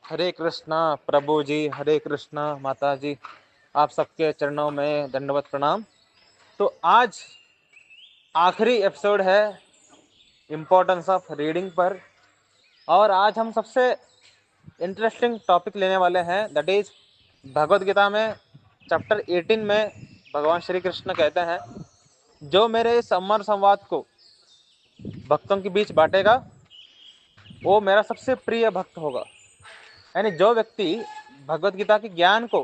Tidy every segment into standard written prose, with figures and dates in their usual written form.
हरे कृष्णा प्रभु जी, हरे कृष्णा माता जी, आप सबके चरणों में दंडवत प्रणाम। तो आज आखिरी एपिसोड है इम्पोर्टेंस ऑफ रीडिंग पर, और आज हम सबसे इंटरेस्टिंग टॉपिक लेने वाले हैं, दैट इज भगवत गीता में चैप्टर 18 में भगवान श्री कृष्ण कहते हैं, जो मेरे इस अमर संवाद को भक्तों के बीच बांटेगा वो मेरा सबसे प्रिय भक्त होगा। यानी जो व्यक्ति भगवत गीता के ज्ञान को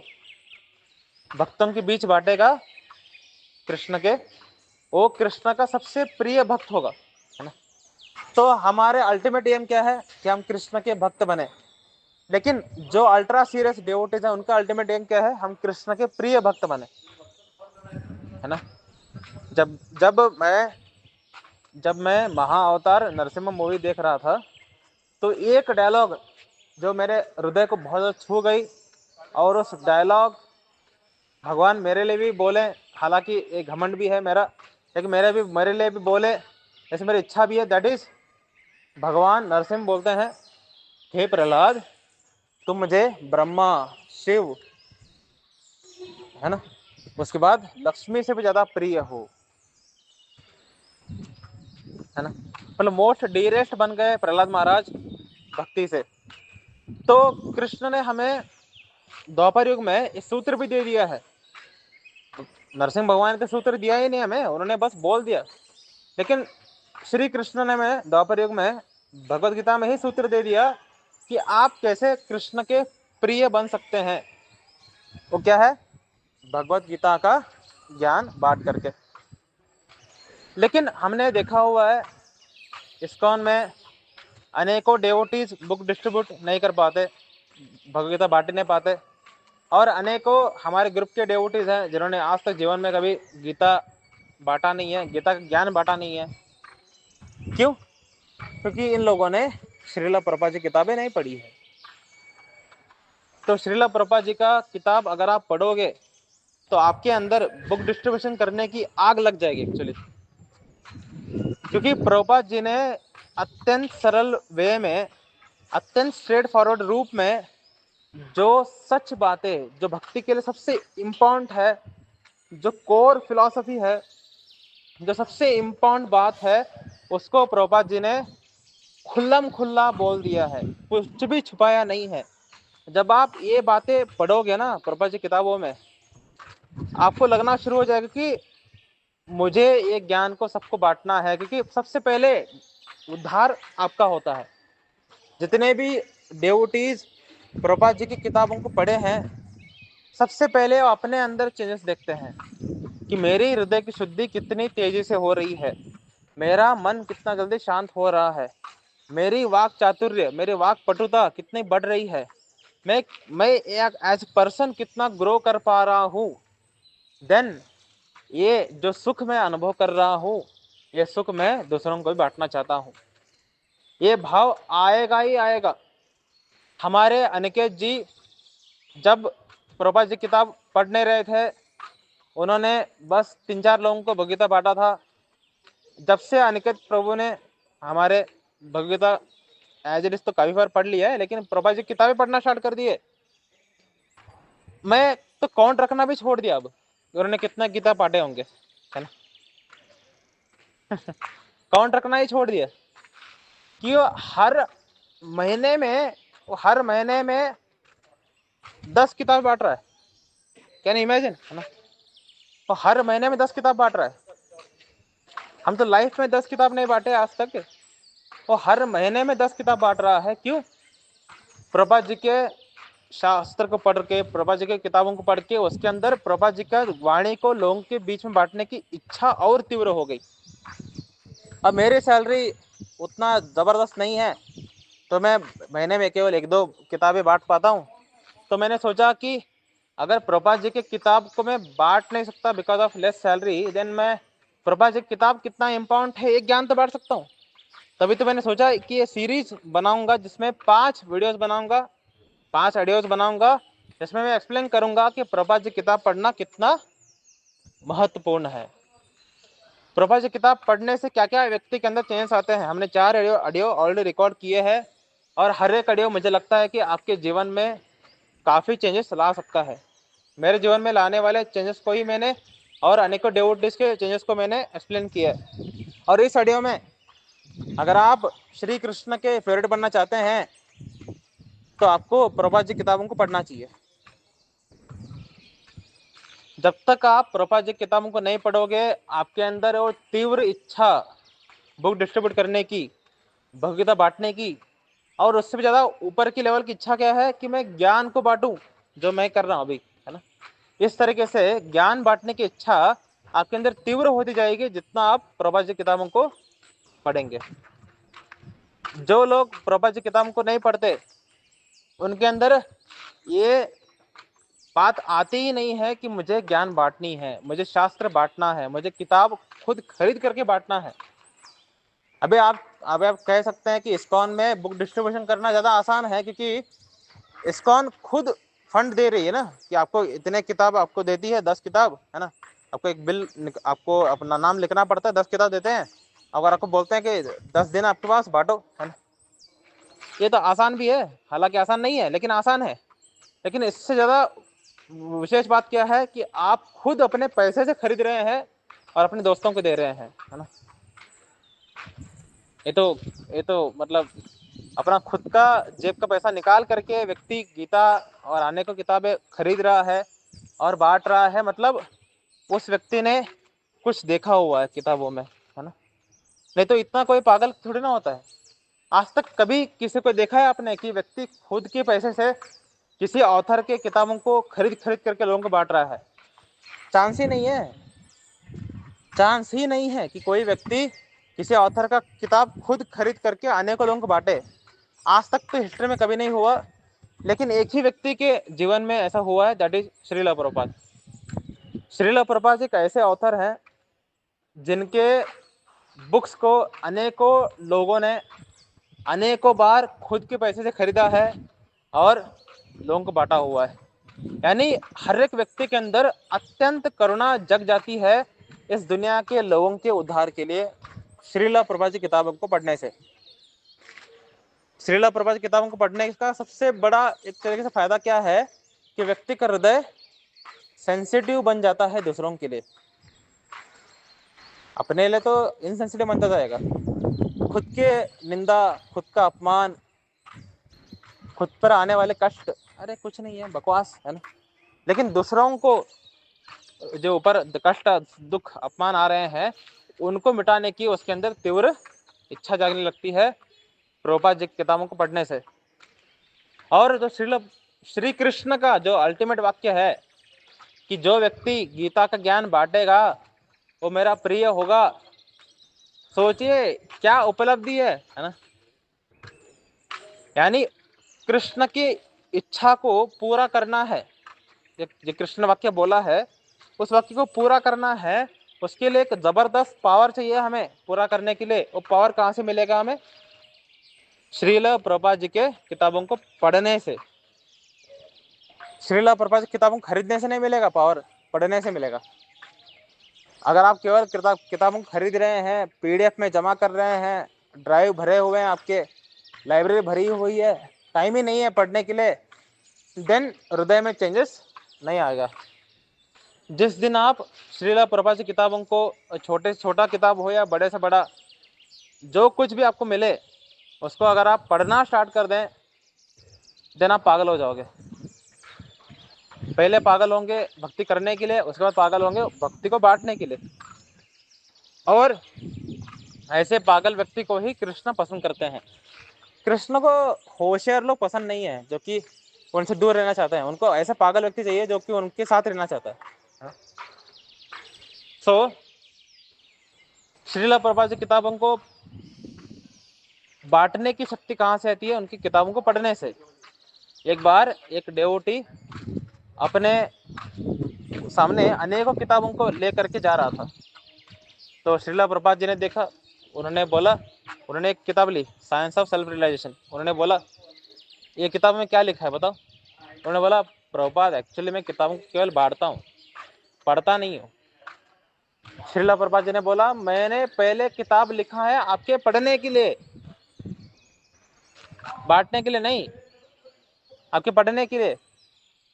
भक्तों के बीच बांटेगा कृष्ण के, वो कृष्ण का सबसे प्रिय भक्त होगा, है ना। तो हमारे अल्टीमेट एम क्या है कि हम कृष्ण के भक्त बने, लेकिन जो अल्ट्रा सीरियस डिवोटीज है उनका अल्टीमेट एम क्या है, हम कृष्ण के प्रिय भक्त बने, है ना। जब जब मैं महाअवतार नरसिम्हा मूवी देख रहा था, तो एक डायलॉग जो मेरे हृदय को बहुत छू गई, और उस डायलॉग भगवान मेरे लिए भी बोले, हालांकि एक घमंड भी है मेरा, लेकिन मेरे लिए भी बोले, ऐसे मेरी इच्छा भी है। दैट इज भगवान नरसिम्हा बोलते हैं, हे प्रहलाद, तुम मुझे ब्रह्मा, शिव, है ना, उसके बाद लक्ष्मी से भी ज्यादा प्रिय हो, है ना। मतलब मोस्ट डियरेस्ट बन गए प्रहलाद महाराज भक्ति से। तो कृष्ण ने हमें द्वापर युग में इस सूत्र भी दे दिया है। नरसिंह भगवान ने तो सूत्र दिया ही नहीं हमें, उन्होंने बस बोल दिया, लेकिन श्री कृष्ण ने हमें द्वापर युग में भगवत गीता में ही सूत्र दे दिया कि आप कैसे कृष्ण के प्रिय बन सकते हैं। वो क्या है? भगवत गीता का ज्ञान बांट करके। लेकिन हमने देखा हुआ है, इस्कॉन में अनेकों डेवोटीज बुक डिस्ट्रीब्यूट नहीं कर पाते, भगवत गीता बांट नहीं पाते, और अनेकों हमारे ग्रुप के डेवोटीज हैं जिन्होंने आज तक जीवन में कभी गीता बांटा नहीं है, गीता का ज्ञान बांटा नहीं है। क्यों? क्योंकि इन लोगों ने श्रीला प्रभुपाद जी किताबें नहीं पढ़ी है। तो श्रीला प्रभुपाद जी का किताब अगर आप पढ़ोगे तो आपके अंदर बुक डिस्ट्रीब्यूशन करने की आग लग जाएगी एक्चुअली। क्योंकि प्रभुपाद जी ने अत्यंत सरल वे में, अत्यंत स्ट्रेट फॉरवर्ड रूप में जो सच बातें, जो भक्ति के लिए सबसे इम्पोर्टेंट है, जो कोर फिलॉसफी है, जो सबसे इम्पोर्टेंट बात है, उसको प्रभुपाद जी ने खुल्लम खुल्ला बोल दिया है, कुछ भी छुपाया नहीं है। जब आप ये बातें पढ़ोगे ना प्रभुपाद जी किताबों में, आपको लगना शुरू हो जाएगा कि मुझे ये ज्ञान को सबको बांटना है, क्योंकि सबसे पहले उद्धार आपका होता है। जितने भी डेवोटीज प्रभुपाद जी की किताबों को पढ़े हैं, सबसे पहले वो अपने अंदर चेंजेस देखते हैं कि मेरी हृदय की शुद्धि कितनी तेजी से हो रही है, मेरा मन कितना जल्दी शांत हो रहा है, मेरी वाक चातुर्य, मेरी वाक पटुता कितनी बढ़ रही है, मैं एक एज पर्सन कितना ग्रो कर पा रहा हूँ। देन ये जो सुख मैं अनुभव कर रहा हूँ, ये सुख मैं दूसरों को भी बांटना चाहता हूँ। ये भाव आएगा ही आएगा। हमारे अनिकेत जी जब प्रभुपाद जी किताब पढ़ने रहे थे, उन्होंने बस 3-4 लोगों को भगवत गीता बांटा था। जब से अनिकेत प्रभु ने हमारे Bhagavad Gita as it is तो काफी बार पढ़ लिया है, लेकिन प्रभुपाद जी किताबें पढ़ना स्टार्ट कर दिए, मैं तो काउंट रखना भी छोड़ दिया। अब उन्होंने कितना गीता पाठे होंगे, है ना। काउंट रखना ही छोड़ दिया कि वो हर महीने में 10 किताब बांट रहा है। कैन इमेजिन, है ना। वो हर महीने में 10 किताब बांट रहा है। हम तो लाइफ में 10 किताब नहीं बांटे आज तक, वो हर महीने में 10 किताब बांट रहा है। क्यों? प्रभुपाद जी के शास्त्र को पढ़ के, प्रभुपाद जी के किताबों को पढ़ के, उसके अंदर प्रभुपाद जी का वाणी को लोगों के बीच में बांटने की इच्छा और तीव्र हो गई। अब मेरी सैलरी उतना जबरदस्त नहीं है, तो मैं महीने में केवल 1-2 किताबें बांट पाता हूँ। तो मैंने सोचा कि अगर प्रभुपाद जी की किताब को मैं बांट नहीं सकता because of less salary, then मैं प्रभुपाद जी की किताब कितना इम्पोर्टेंट है एक ज्ञान तो बांट सकता हूँ। तभी तो मैंने सोचा कि ये सीरीज बनाऊंगा, जिसमें 5 वीडियोस बनाऊंगा, 5 ऑडियोज बनाऊंगा, जिसमें मैं एक्सप्लेन करूंगा कि प्रभुपाद जी किताब पढ़ना कितना महत्वपूर्ण है। प्रभुपाद जी किताब पढ़ने से क्या क्या व्यक्ति के अंदर चेंजेस आते हैं। हमने 4 ऑडियो ऑलरेडी रिकॉर्ड किए हैं, और हर एक ऑडियो मुझे लगता है कि आपके जीवन में काफ़ी चेंजेस ला सकता है। मेरे जीवन में लाने वाले चेंजेस को ही मैंने और अनेकों डिवोटीज के चेंजेस को मैंने एक्सप्लेन किया है। और इस ऑडियो में अगर आप श्री कृष्ण के फेवरेट बनना चाहते हैं तो आपको प्रभुपाद जी किताबों को पढ़ना चाहिए। जब तक आप प्रभुपाद जी किताबों को नहीं पढ़ोगे, आपके अंदर वो तीव्र इच्छा बुक डिस्ट्रीब्यूट करने की, भगवत बांटने की, और उससे भी ज़्यादा ऊपर की लेवल की इच्छा क्या है कि मैं ज्ञान को बांटूं, जो मैं कर रहा हूँ अभी, है ना। इस तरीके से ज्ञान बांटने की इच्छा आपके अंदर तीव्र होती जाएगी जितना आप प्रभुपाद जी किताबों को पढ़ेंगे। जो लोग प्रभुपाद जी किताबों को नहीं पढ़ते, उनके अंदर ये बात आती ही नहीं है कि मुझे ज्ञान बांटनी है, मुझे शास्त्र बांटना है, मुझे किताब खुद खरीद करके बांटना है। अभी आप कह सकते हैं कि इस्कॉन में बुक डिस्ट्रीब्यूशन करना ज़्यादा आसान है, क्योंकि इस्कॉन खुद फंड दे रही है ना, कि आपको इतने किताब आपको देती है, 10 किताब, है ना। आपको एक बिल, आपको अपना नाम लिखना पड़ता है, 10 किताब देते हैं। अगर आपको बोलते हैं कि 10 दिन आपके पास बांटो, है ना। ये तो आसान भी है, हालांकि आसान नहीं है लेकिन आसान है। लेकिन इससे ज़्यादा विशेष बात क्या है कि आप खुद अपने पैसे से खरीद रहे हैं और अपने दोस्तों को दे रहे हैं, है ना। ये तो मतलब अपना खुद का जेब का पैसा निकाल करके व्यक्ति गीता और अनेकों किताबें खरीद रहा है और बांट रहा है, मतलब उस व्यक्ति ने कुछ देखा हुआ है किताबों में, है ना। नहीं तो इतना कोई पागल थोड़ी ना होता है। आज तक कभी किसी को देखा है आपने कि व्यक्ति खुद के पैसे से किसी ऑथर के किताबों को खरीद खरीद करके लोगों को बांट रहा है? चांस ही नहीं है, चांस ही नहीं है कि कोई व्यक्ति किसी ऑथर का किताब खुद खरीद करके अनेकों लोगों को बांटे। आज तक तो हिस्ट्री में कभी नहीं हुआ, लेकिन एक ही व्यक्ति के जीवन में ऐसा हुआ है, दैट इज श्रील प्रभुपाद। श्रील प्रभुपाद एक ऐसे ऑथर हैं जिनके बुक्स को अनेकों लोगों ने अनेकों बार खुद के पैसे से खरीदा है और लोगों को बांटा हुआ है। यानी हर एक व्यक्ति के अंदर अत्यंत करुणा जग जाती है इस दुनिया के लोगों के उद्धार के लिए श्रील प्रभुपाद की किताबों को पढ़ने से। श्रील प्रभुपाद की किताबों को पढ़ने का सबसे बड़ा एक तरीके से फायदा क्या है कि व्यक्ति का हृदय सेंसिटिव बन जाता है दूसरों के लिए। अपने लिए तो इनसेंसिटिव बनता जाएगा, खुद के निंदा, खुद का अपमान, खुद पर आने वाले कष्ट, अरे कुछ नहीं है, बकवास, है ना। लेकिन दूसरों को जो ऊपर कष्ट, दुख, अपमान आ रहे हैं, उनको मिटाने की उसके अंदर तीव्र इच्छा जागने लगती है प्रभुपाद जी की किताबों को पढ़ने से। और जो श्री कृष्ण का जो अल्टीमेट वाक्य है कि जो व्यक्ति गीता का ज्ञान बांटेगा वो मेरा प्रिय होगा, सोचिए क्या उपलब्धि है ना। यानी कृष्ण की इच्छा को पूरा करना है, जो कृष्ण वाक्य बोला है उस वाक्य को पूरा करना है, उसके लिए एक जबरदस्त पावर चाहिए हमें पूरा करने के लिए। वो पावर कहाँ से मिलेगा हमें? श्रील प्रभुपाद जी के किताबों को पढ़ने से। श्रील प्रभुपाद की किताबों को खरीदने से नहीं मिलेगा पावर, पढ़ने से मिलेगा। अगर आप केवल किताबों को खरीद रहे हैं, पीडीएफ में जमा कर रहे हैं, ड्राइव भरे हुए हैं, आपके लाइब्रेरी भरी हुई है, टाइम ही नहीं है पढ़ने के लिए, देन हृदय में चेंजेस नहीं आएगा। जिस दिन आप श्रील प्रभुपाद की किताबों को, छोटे से छोटा किताब हो या बड़े से बड़ा, जो कुछ भी आपको मिले उसको अगर आप पढ़ना स्टार्ट कर दें, देन आप पागल हो जाओगे। पहले पागल होंगे भक्ति करने के लिए, उसके बाद पागल होंगे भक्ति को बांटने के लिए। और ऐसे पागल व्यक्ति को ही कृष्ण पसंद करते हैं। कृष्ण को होशियार लोग पसंद नहीं है जो कि उनसे दूर रहना चाहते हैं, उनको ऐसा पागल व्यक्ति चाहिए जो कि उनके साथ रहना चाहता है। सो श्रील प्रभुपाद की किताबों को बांटने की शक्ति कहाँ से आती है? उनकी किताबों को पढ़ने से। एक बार एक डेवोटी अपने सामने अनेकों किताबों को लेकर के जा रहा था, तो श्रील प्रभुपाद जी ने देखा, उन्होंने बोला, उन्होंने एक किताब ली, साइंस ऑफ सेल्फ रियलाइजेशन। उन्होंने बोला ये किताब में क्या लिखा है बताओ? उन्होंने बोला प्रभुपाद एक्चुअली मैं किताबों को केवल बांटता हूँ, पढ़ता नहीं हूँ। श्रील प्रभुपाद जी ने बोला मैंने पहले किताब लिखा है आपके पढ़ने के लिए, बांटने के लिए नहीं, आपके पढ़ने के लिए।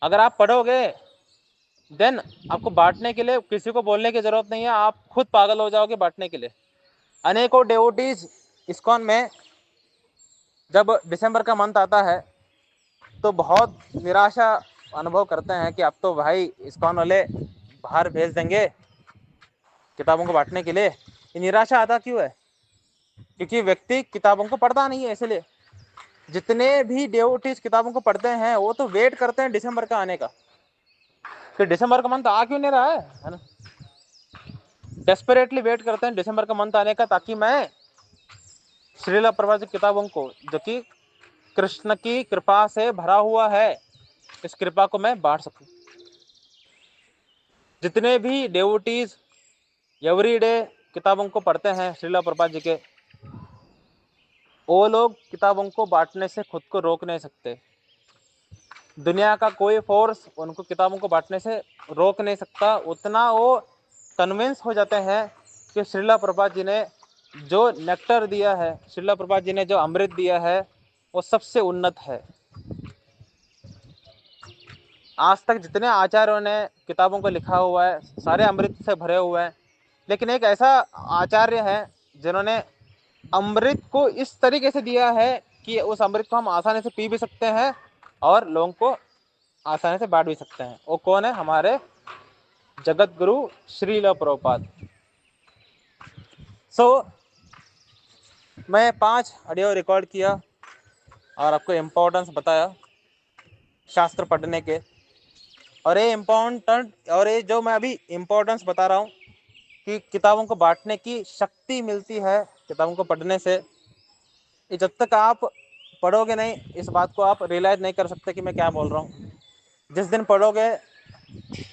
अगर आप पढ़ोगे देन आपको बांटने के लिए किसी को बोलने की जरूरत नहीं है, आप खुद पागल हो जाओगे बांटने के लिए। अनेकों डेवोटीज इस्कॉन में जब दिसंबर का मंथ आता है तो बहुत निराशा अनुभव करते हैं कि अब तो भाई इस्कॉन वाले बाहर भेज देंगे किताबों को बांटने के लिए। ये निराशा आता क्यों है? क्योंकि व्यक्ति किताबों को पढ़ता नहीं है। इसलिए जितने भी डेवोटीज किताबों को पढ़ते हैं वो तो वेट करते हैं दिसंबर का आने का, कि दिसंबर का मंथ आ क्यों नहीं रहा है ना। डेस्परेटली वेट करते हैं दिसंबर का मंथ आने का, ताकि मैं श्रीला प्रभुपाद की किताबों को, जो कि कृष्ण की कृपा से भरा हुआ है, इस कृपा को मैं बांट सकूं। जितने भी डेवोटीज एवरीडे किताबों को पढ़ते हैं श्रीला प्रभुपाद जी के, वो लोग किताबों को बांटने से खुद को रोक नहीं सकते। दुनिया का कोई फोर्स उनको किताबों को बांटने से रोक नहीं सकता। उतना वो कन्विंस हो जाते हैं कि श्रीला प्रभुपाद जी ने जो नेक्टर दिया है, श्रीला प्रभुपाद जी ने जो अमृत दिया है, वो सबसे उन्नत है। आज तक जितने आचार्यों ने किताबों को लिखा हुआ है सारे अमृत से भरे हुए हैं, लेकिन एक ऐसा आचार्य है जिन्होंने अमृत को इस तरीके से दिया है कि उस अमृत को हम आसानी से पी भी सकते हैं और लोगों को आसानी से बांट भी सकते हैं। वो कौन है? हमारे जगत गुरु श्रील प्रभुपाद। सो मैं 5 ऑडियो रिकॉर्ड किया और आपको इम्पोर्टेंस बताया शास्त्र पढ़ने के। और ये इम्पोर्टेंट, और ये जो मैं अभी इम्पोर्टेंस बता रहा हूँ कि किताबों को बांटने की शक्ति मिलती है किताबों को पढ़ने से, ये जब तक आप पढ़ोगे नहीं इस बात को आप रियलाइज नहीं कर सकते कि मैं क्या बोल रहा हूँ। जिस दिन पढ़ोगे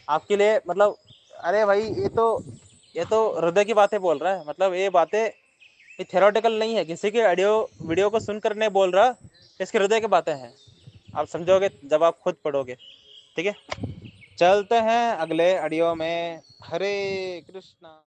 आपके लिए मतलब, अरे भाई ये तो हृदय की बातें बोल रहा है, मतलब ये बातें ये थ्योरेटिकल नहीं है, किसी के ऑडियो वीडियो को सुनकर नहीं बोल रहा, इसके हृदय की बातें हैं। आप समझोगे जब आप खुद पढ़ोगे। ठीक है, चलते हैं अगले ऑडियो में। हरे कृष्णा।